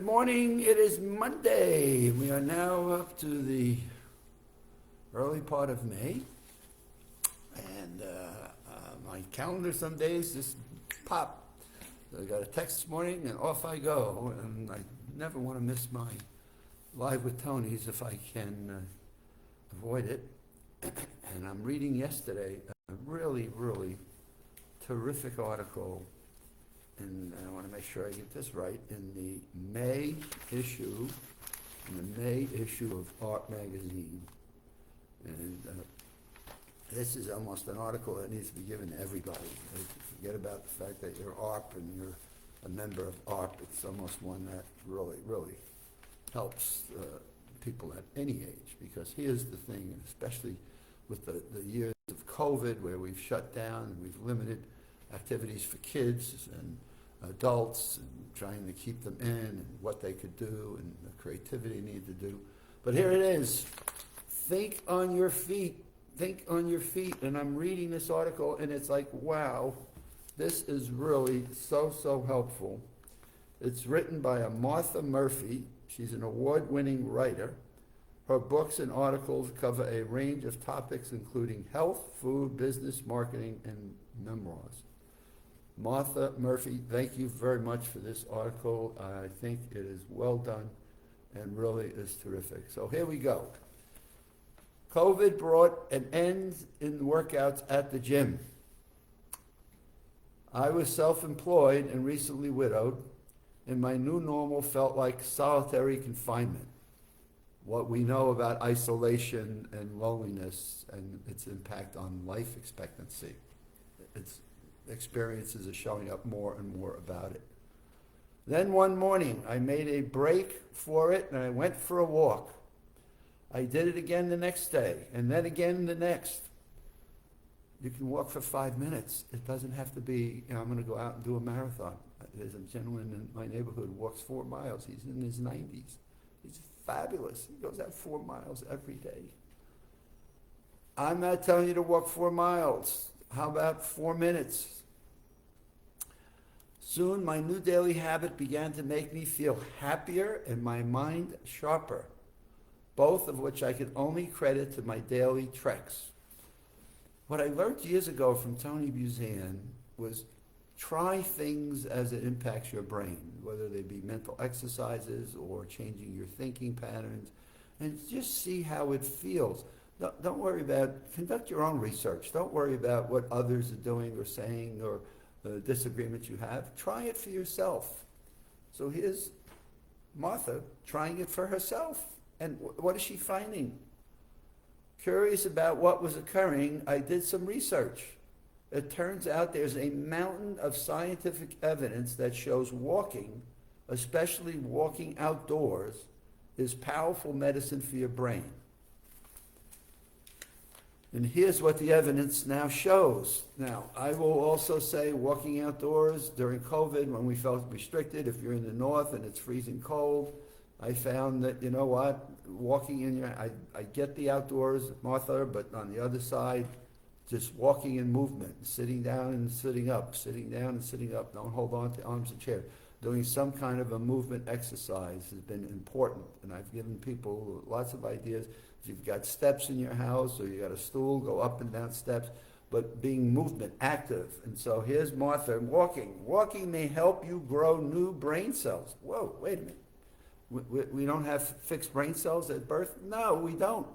morning. It is Monday. We are now up to the early part of May. And my calendar some days just pop. So I got a text this morning and off I go. And I never want to miss my Live with Tony's if I can avoid it. And I'm reading yesterday a really, really terrific article, and I want to make sure I get this right, in the May issue of Art Magazine. And this is almost an article that needs to be given to everybody. Forget about the fact that you're ARP and you're a member of ARP. It's almost one that really, really helps people at any age. Because here's the thing, and especially with the years of COVID, where we've shut down and we've limited activities for kids and adults, and trying to keep them in, and what they could do, and the creativity they need to do. But here it is. Think on your feet. Think on your feet. And I'm reading this article, and it's like, wow, this is really so helpful. It's written by a Martha Murphy. She's an award-winning writer. Her books and articles cover a range of topics, including health, food, business, marketing, and memoirs. Martha Murphy, thank you very much for this article. I think it is well done and really is terrific. So here we go. COVID brought an end in workouts at the gym. I was self-employed and recently widowed, and my new normal felt like solitary confinement. What we know about isolation and loneliness and its impact on life expectancy. Its experiences are showing up more and more about it. Then one morning, I made a break for it and I went for a walk. I did it again the next day, and then again the next. You can walk for 5 minutes. It doesn't have to be, I'm going to go out and do a marathon. There's a gentleman in my neighborhood who walks 4 miles. He's in his 90s. He's fabulous. He goes out 4 miles every day. I'm not telling you to walk 4 miles. How about 4 minutes? Soon my new daily habit began to make me feel happier and my mind sharper, both of which I could only credit to my daily treks. What I learned years ago from Tony Buzan was try things as it impacts your brain, whether they be mental exercises or changing your thinking patterns, and just see how it feels. Don't worry conduct your own research. Don't worry about what others are doing or saying or the disagreements you have. Try it for yourself. So here's Martha trying it for herself. And what is she finding? Curious about what was occurring, I did some research. It turns out there's a mountain of scientific evidence that shows walking, especially walking outdoors, is powerful medicine for your brain. And here's what the evidence now shows. Now, I will also say walking outdoors during COVID when we felt restricted, if you're in the north and it's freezing cold, I found that, you know what, walking in I get the outdoors, Martha, but on the other side, just walking in movement, sitting down and sitting up, sitting down and sitting up. Don't hold on to arms and chairs. Doing some kind of a movement exercise has been important. And I've given people lots of ideas. If you've got steps in your house or you got a stool, go up and down steps, but being movement, active. And so here's Martha walking. Walking may help you grow new brain cells. Whoa, wait a minute. We don't have fixed brain cells at birth? No, we don't.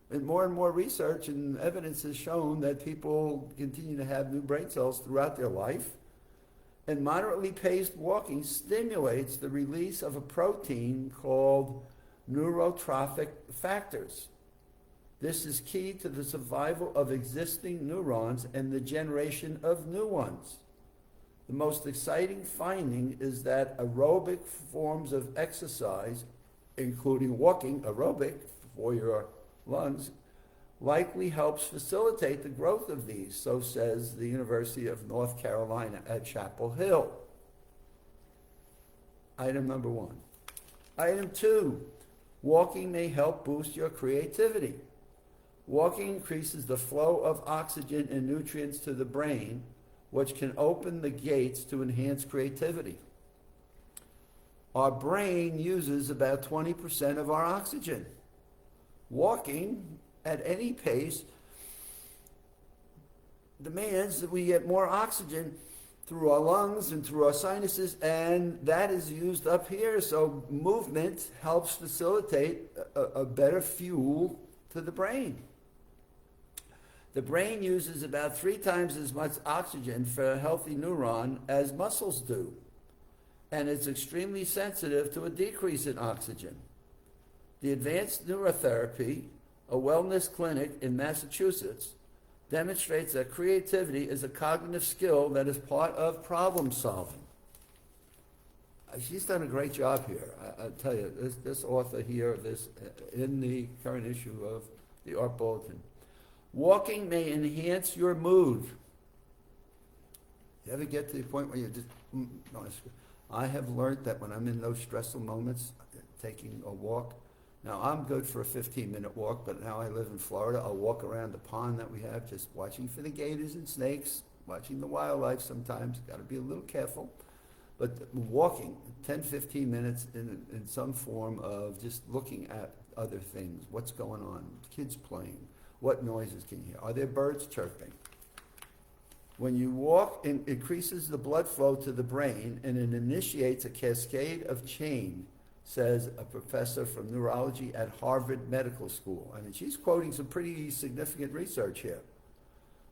And more research and evidence has shown that people continue to have new brain cells throughout their life. And moderately paced walking stimulates the release of a protein called neurotrophic factors. This is key to the survival of existing neurons and the generation of new ones. The most exciting finding is that aerobic forms of exercise, including walking, aerobic for your lungs, likely helps facilitate the growth of these, so says the University of North Carolina at Chapel Hill. Item number 1. Item 2, walking may help boost your creativity. Walking increases the flow of oxygen and nutrients to the brain, which can open the gates to enhance creativity. our brain uses about 20% of our oxygen. Walking at any pace demands that we get more oxygen through our lungs and through our sinuses, and that is used up here. So movement helps facilitate a better fuel to the brain. The brain uses about 3 times as much oxygen for a healthy neuron as muscles do, and it's extremely sensitive to a decrease in oxygen. The Advanced Neurotherapy, a wellness clinic in Massachusetts, demonstrates that creativity is a cognitive skill that is part of problem solving. She's done a great job here. I tell you, this author here, this in the current issue of the Art Bulletin. Walking may enhance your mood. You ever get to the point where you just, I have learned that when I'm in those stressful moments, taking a walk. Now, I'm good for a 15-minute walk, but now I live in Florida. I'll walk around the pond that we have, just watching for the gators and snakes, watching the wildlife sometimes. Got to be a little careful. But walking 10, 15 minutes in some form of just looking at other things. What's going on? Kids playing. What noises can you hear? Are there birds chirping? When you walk, it increases the blood flow to the brain, and it initiates a cascade of change, says a professor from neurology at Harvard Medical School. I mean, she's quoting some pretty significant research here.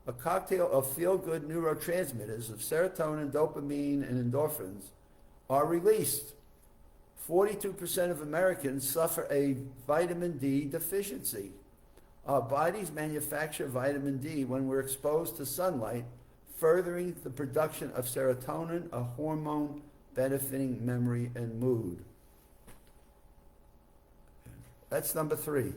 A cocktail of feel-good neurotransmitters of serotonin, dopamine, and endorphins are released. 42% of Americans suffer a vitamin D deficiency. Our bodies manufacture vitamin D when we're exposed to sunlight, furthering the production of serotonin, a hormone benefiting memory and mood. That's number 3.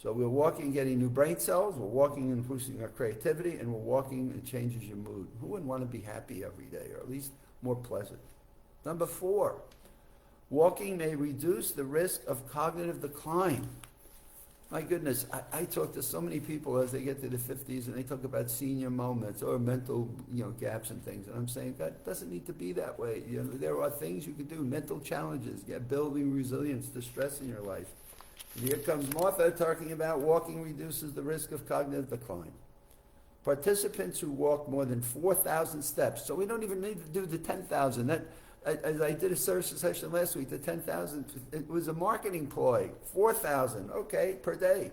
So we're walking, getting new brain cells, we're walking and boosting our creativity, and we're walking, it changes your mood. Who wouldn't want to be happy every day, or at least more pleasant? Number 4, walking may reduce the risk of cognitive decline. My goodness, I talk to so many people as they get to the 50s, and they talk about senior moments or mental, gaps and things. And I'm saying that doesn't need to be that way. There are things you can do, mental challenges, building resilience to stress in your life. And here comes Martha talking about walking reduces the risk of cognitive decline. Participants who walk more than 4,000 steps, so we don't even need to do the 10,000. As I did a session last week, the 10,000, it was a marketing ploy. 4,000, okay, per day.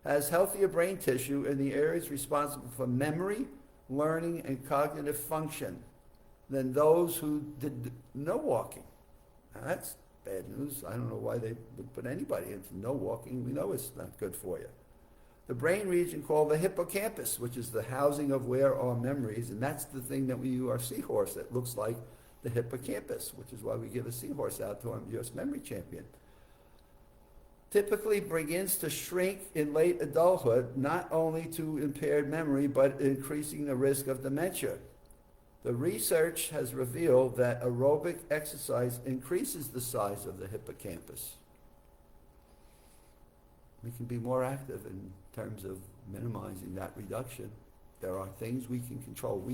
Has healthier brain tissue in the areas responsible for memory, learning, and cognitive function than those who did no walking. Now, that's bad news. I don't know why they would put anybody into no walking. We know it's not good for you. The brain region called the hippocampus, which is the housing of where our memories, and that's the thing that we use our seahorse that looks like the hippocampus, which is why we give a seahorse out to our U.S. memory champion, typically begins to shrink in late adulthood, not only to impaired memory, but increasing the risk of dementia. The research has revealed that aerobic exercise increases the size of the hippocampus. We can be more active in terms of minimizing that reduction. There are things we can control.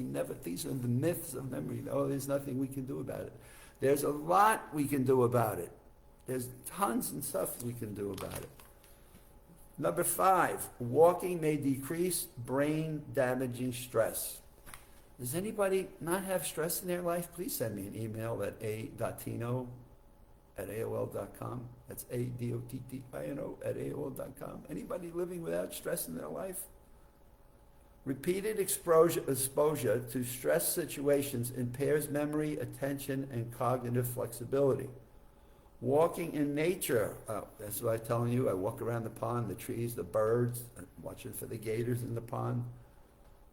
These are the myths of memory. Oh, there's nothing we can do about it. There's a lot we can do about it. There's tons and stuff we can do about it. Number 5, walking may decrease brain damaging stress. Does anybody not have stress in their life? Please send me an email at a.tino@aol.com. That's ADOTTINO at AOL.com. Anybody living without stress in their life? Repeated exposure to stress situations impairs memory, attention, and cognitive flexibility. Walking in nature, that's what I'm telling you. I walk around the pond, the trees, the birds, watching for the gators in the pond.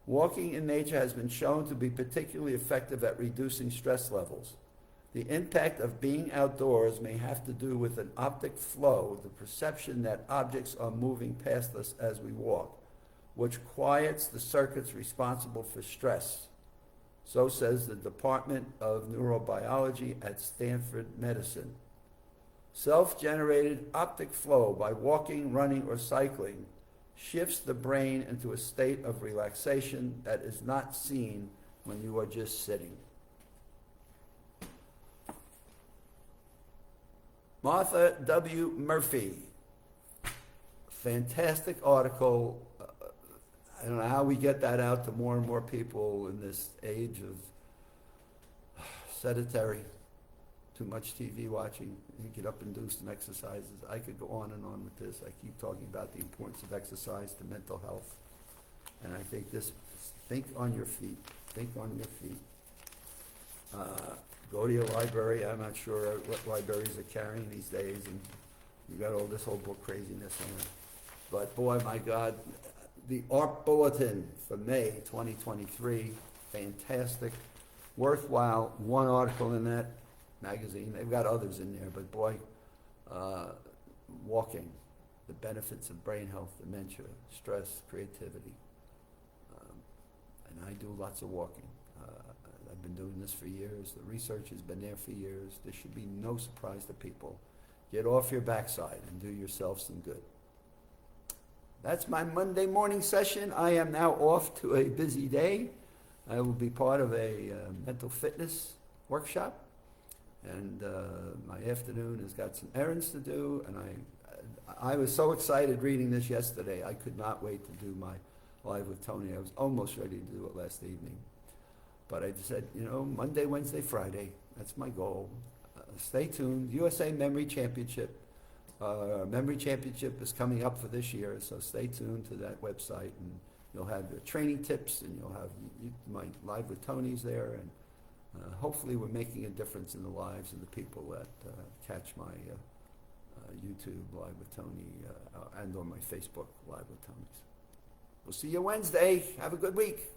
Walking in nature has been shown to be particularly effective at reducing stress levels. The impact of being outdoors may have to do with an optic flow, the perception that objects are moving past us as we walk, which quiets the circuits responsible for stress. So says the Department of Neurobiology at Stanford Medicine. Self-generated optic flow by walking, running, or cycling shifts the brain into a state of relaxation that is not seen when you are just sitting. Martha W. Murphy. Fantastic article. I don't know how we get that out to more and more people in this age of sedentary, too much TV watching. You get up and do some exercises. I could go on and on with this. I keep talking about the importance of exercise to mental health. And I think think on your feet. Think on your feet. Go to your library. I'm not sure what libraries are carrying these days, and you got all this whole book craziness on it. But boy, my God, the ARP Bulletin for May 2023, fantastic, worthwhile. One article in that magazine. They've got others in there, but boy, walking, the benefits of brain health, dementia, stress, creativity. And I do lots of walking. I've been doing this for years. The research has been there for years. There should be no surprise to people. Get off your backside and do yourself some good. That's my Monday morning session. I am now off to a busy day. I will be part of a mental fitness workshop. And my afternoon has got some errands to do. And I was so excited reading this yesterday. I could not wait to do my Live with Tony. I was almost ready to do it last evening. But I just said, Monday, Wednesday, Friday, that's my goal. Stay tuned. USA Memory Championship. Memory Championship is coming up for this year, so stay tuned to that website, and you'll have the training tips, and you'll have my Live with Tony's there, and hopefully we're making a difference in the lives of the people that catch my YouTube Live with Tony and on my Facebook Live with Tony's. We'll see you Wednesday. Have a good week.